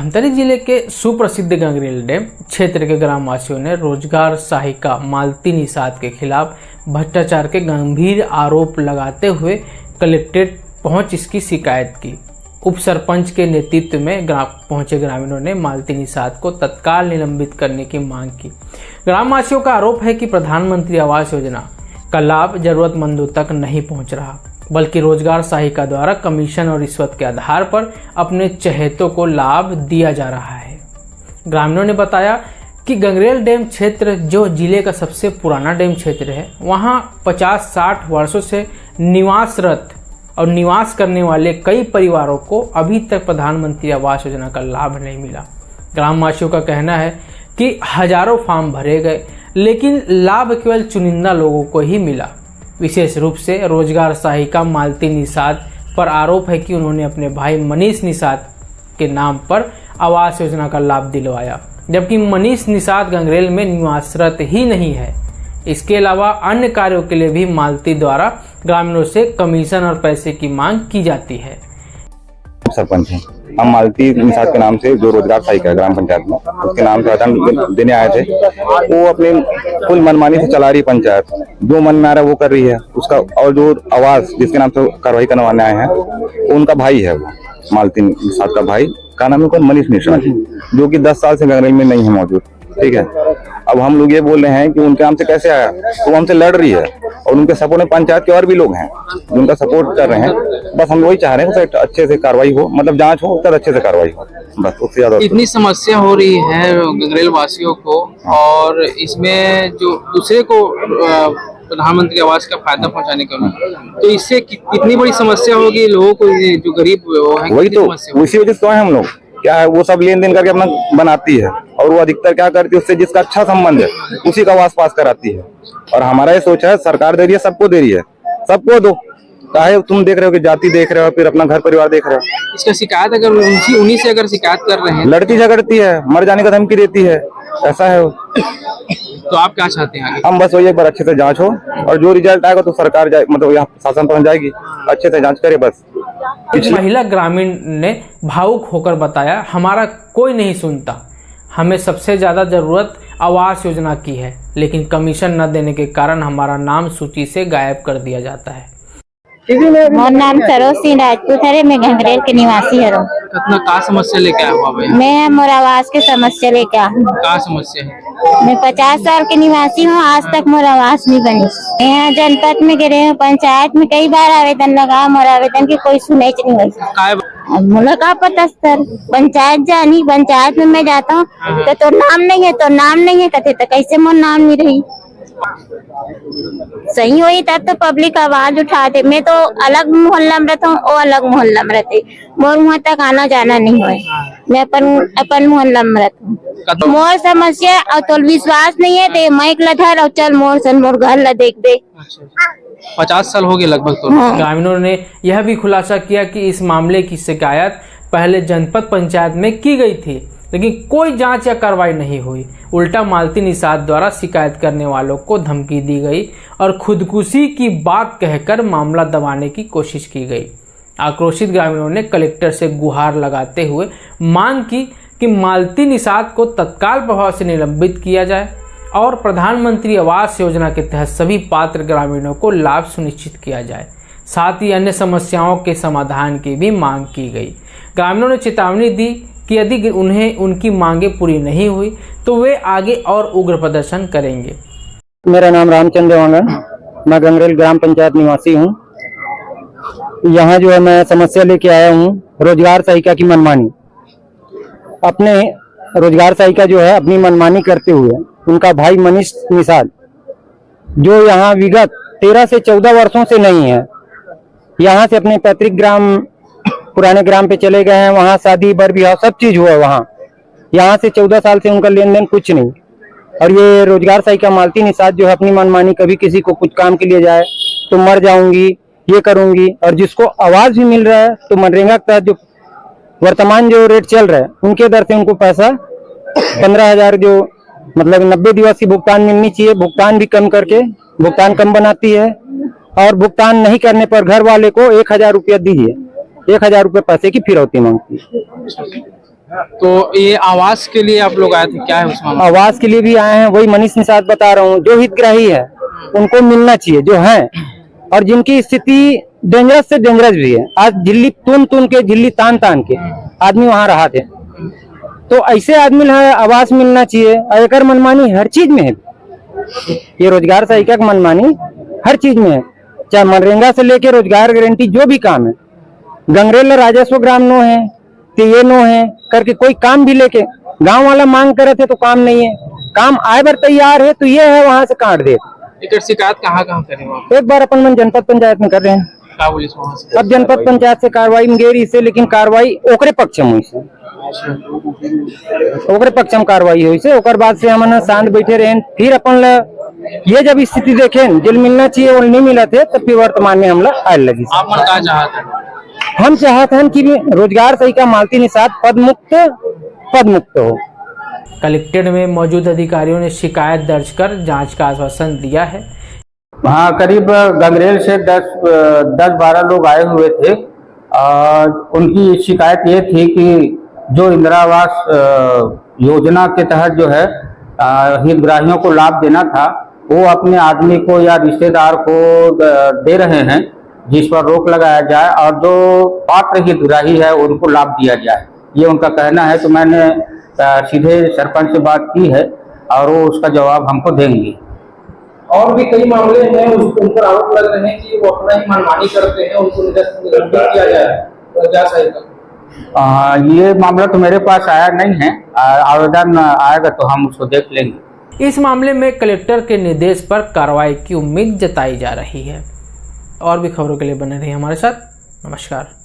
धमतरी जिले के सुप्रसिद्ध गंगरेल डैम क्षेत्र के ग्रामवासियों ने रोजगार सहायिका मालती निषाद के खिलाफ भ्रष्टाचार के गंभीर आरोप लगाते हुए कलेक्ट्रेट पहुंच इसकी शिकायत की। उप सरपंच के नेतृत्व में पहुंचे ग्रामीणों ने मालती निषाद को तत्काल निलंबित करने की मांग की। ग्रामवासियों का आरोप है कि प्रधानमंत्री आवास योजना का लाभ जरूरतमंदों तक नहीं पहुंच रहा, बल्कि रोजगार सहायिका द्वारा कमीशन और रिश्वत के आधार पर अपने चहेतों को लाभ दिया जा रहा है। ग्रामीणों ने बताया कि गंगरेल डैम क्षेत्र जो जिले का सबसे पुराना डैम क्षेत्र है, वहां 50-60 वर्षों से निवासरत और निवास करने वाले कई परिवारों को अभी तक प्रधानमंत्री आवास योजना का लाभ नहीं मिला। ग्रामवासियों का कहना है कि हजारों फॉर्म भरे गए, लेकिन लाभ केवल चुनिंदा लोगों को ही मिला। विशेष रूप से रोजगार सहायिका मालती निषाद पर आरोप है कि उन्होंने अपने भाई मनीष निषाद के नाम पर आवास योजना का लाभ दिलवाया, जबकि मनीष निषाद गंगरेल में निवासरत ही नहीं है। इसके अलावा अन्य कार्यों के लिए भी मालती द्वारा ग्रामीणों से कमीशन और पैसे की मांग की जाती है। सरपंच हैं, हम मालती निषाद के नाम से जो रोजगार सहायिका है ग्राम पंचायत में, उसके नाम से आवेदन देने आए थे। वो अपने कुल मनमानी से चला रही पंचायत, जो मन में आ रहा है वो कर रही है उसका। और जो आवास जिसके नाम से कार्रवाई करवाने आए हैं, वो उनका भाई है, वो मालती निषाद का भाई का नाम है मनीष निषाद, जो कि 10 साल से गंगरेल में नहीं है मौजूद। ठीक है, अब हम लोग ये बोल रहे हैं कि उनके नाम से कैसे आया, तो हमसे लड़ रही है और उनके सपोर्ट में पंचायत के और भी लोग हैं जो उनका सपोर्ट कर रहे हैं। बस हम वही चाह रहे हैं कि अच्छे से कार्रवाई हो, मतलब जांच हो, तब अच्छे से कार्रवाई हो, बस उससे ज्यादा। इतनी समस्या हो रही है गंगरेल वासियों को, और इसमें जो दूसरे को प्रधानमंत्री आवास का फायदा पहुंचाने का, तो इससे कितनी बड़ी समस्या होगी लोगों को, जो गरीब है। वही तो उसी वजह से हम लोग क्या है, वो सब लेन देन करके अपना बनाती है, और वो अधिकतर क्या करती है, उससे जिसका अच्छा संबंध है उसी का आवास पास कराती है। और हमारा ये सोच है, सरकार दे रही है, सबको दे रही है, सबको दो। चाहे तुम देख रहे हो कि जाति देख रहे हो, फिर अपना घर परिवार देख रहे हो। इसका शिकायत अगर उन्हीं से अगर शिकायत कर रहे हैं, लड़ती झगड़ती है, मर जाने का धमकी देती है, ऐसा है। तो आप क्या चाहते हैं आगे? हम बस वही एक बार अच्छे से जांच हो, और जो रिजल्ट आएगा तो सरकार जाए, मतलब यहाँ शासन पहुंच जाएगी, अच्छे से जांच करे बस। महिला ग्रामीण ने भावुक होकर बताया, हमारा कोई नहीं सुनता, हमें सबसे ज्यादा जरूरत आवास योजना की है, लेकिन कमीशन न देने के कारण हमारा नाम सूची से गायब कर दिया जाता है। मोर नाम सरोज सिंह राजपूत है, मैं गंगरेल के निवासी हूँ। कितना का समस्या लेके आया हुआ भाई? मैं मोर आवास के समस्या लेके आया हूँ। का समस्या है? मैं 50 साल के निवासी हूँ, आज तक मोर आवास नहीं बनी। यहाँ जनपद में गिरे हूँ, पंचायत में कई बार आवेदन लगा, मोर आवेदन की कोई सुनाई नहीं हुई। मुझे का पता सर, पंचायत जानी, पंचायत में मैं जाता हूँ तो नाम नहीं है, तो नाम नहीं है कहते, तो कैसे मोर नाम नहीं रही। सही हुई तब तो पब्लिक आवाज उठाते। मैं तो अलग मोहल्ला में रहता हूँ, वो अलग मोहल्ला में रहते, मोर वहाँ तक आना जाना नहीं हुआ। मैं अपन मोहल्ला में रहता हूँ। मोर समस्या और तो विश्वास नहीं है, तो मैं लधर और चल मोर सन मोर घर ला देख दे। 50 साल हो गए लगभग। तो ग्रामीणों ने यह भी खुलासा किया कि इस मामले की शिकायत पहले जनपद पंचायत में की गई थी, लेकिन कोई जांच या कार्रवाई नहीं हुई। उल्टा मालती निषाद द्वारा शिकायत करने वालों को धमकी दी गई और खुदकुशी की बात कहकर मामला दबाने की कोशिश की गई। आक्रोशित ग्रामीणों ने कलेक्टर से गुहार लगाते हुए मांग की कि मालती निषाद को तत्काल प्रभाव से निलंबित किया जाए और प्रधानमंत्री आवास योजना के तहत सभी पात्र ग्रामीणों को लाभ सुनिश्चित किया जाए। साथ ही अन्य समस्याओं के समाधान की भी मांग की गई। ग्रामीणों ने चेतावनी दी कि यदि उन्हें उनकी मांगे पूरी नहीं हुई तो वे आगे और उग्र प्रदर्शन करेंगे। मेरा नाम रामचंद्र वांगन, मैं गंगरेल ग्राम पंचायत निवासी हूँ। यहाँ जो है मैं समस्या लेके आया हूँ, रोजगार सहायिका की मनमानी। अपने रोजगार सहायिका जो है अपनी मनमानी करते हुए उनका भाई मनीष निषाद, जो यहाँ विगत 13 से 14 वर्षों से नहीं है, यहाँ से अपने पैतृक ग्राम पुराने ग्राम पे चले गए हैं। वहाँ शादी बर ब्याह सब चीज हुआ वहाँ। यहाँ से 14 साल से उनका लेन देन कुछ नहीं। और ये रोजगार सहायिका मालती निषाद जो है अपनी मनमानी, कभी किसी को कुछ काम के लिए जाए तो मर जाऊंगी, ये करूंगी। और जिसको आवाज भी मिल रहा है तो मनरेगा के तहत जो वर्तमान जो रेट चल रहा है उनके दर से उनको पैसा 15,000 जो मतलब 90 दिवस की भुगतान मिलनी चाहिए, भुगतान भी कम करके भुगतान कम बनाती है। और भुगतान नहीं करने पर घर वाले को 1,000 रुपया दीजिए, 1,000 रुपये पैसे की फिरौती मांगती है। तो ये आवास के लिए आप लोग आए थे, क्या है उसमें? आवास के लिए भी आए हैं, वही मनीष निषाद बता रहा हूँ, जो हितग्राही है उनको मिलना चाहिए, जो है और जिनकी स्थिति डेंजरस से डेंजरस भी है। आज झिल्ली तुन के, झिल्ली तान के आदमी वहां रहा थे, तो ऐसे आदमी आवास मिलना चाहिए। और एक मनमानी हर चीज में है, ये रोजगार सहायिका की मनमानी हर चीज में है, चाहे मनरेगा से लेके रोजगार गारंटी जो भी काम है। गंगरेल राजस्व ग्राम नो है तो ये नो है करके कोई काम भी लेके गांव वाला मांग करे थे तो काम नहीं है, काम आए बार तैयार है तो ये है वहां से काट दे। एक शिकायत कहाँ करें आप? एक बार अपन मन जनपद पंचायत में कर रहे हैं, क्या बोली वहाँ से? अब जनपद पंचायत से कार्रवाई में गेरी से, लेकिन कार्रवाई ओकरे पक्ष में हुई से, ओकरे पक्ष में कार्रवाई हुई से। ओकर बाद से हमने शांत बैठे रहे, फिर अपन ये जब स्थिति देखे जेल मिलना चाहिए वो नहीं मिला थे, तब फिर वर्तमान में हमला आए लगी। आप मन क्या चाहते हैं? हम चाहते हैं कि रोजगार सहायिका मालती निषाद पद मुक्त हो। कलेक्ट्रेट में मौजूद अधिकारियों ने शिकायत दर्ज कर जांच का आश्वासन दिया है। हाँ, करीब गंगरेल से 10-12 लोग आए हुए थे। उनकी शिकायत ये थी कि जो इंदिरा आवास योजना के तहत जो है हितग्राहियों को लाभ देना था, वो अपने आदमी को या रिश्तेदार को दे रहे हैं, जिस पर रोक लगाया जाए और जो पात्र हितग्राही है उनको लाभ दिया जाए, ये उनका कहना है। तो मैंने सीधे सरपंच से बात की है और वो उसका जवाब हमको देंगे। और भी कई मामले हैं उन पर आरोप लग रहे हैं कि वो अपना ही मनमानी करते हैं, उनको निलंबित किया जाए, रोजगार सहायिका। ये मामला तो मेरे पास आया नहीं है, आवेदन आएगा तो हम उसको देख लेंगे। इस मामले में कलेक्टर के निर्देश पर कार्रवाई की उम्मीद जताई जा रही है। और भी खबरों के लिए बने रहिए हमारे साथ। नमस्कार।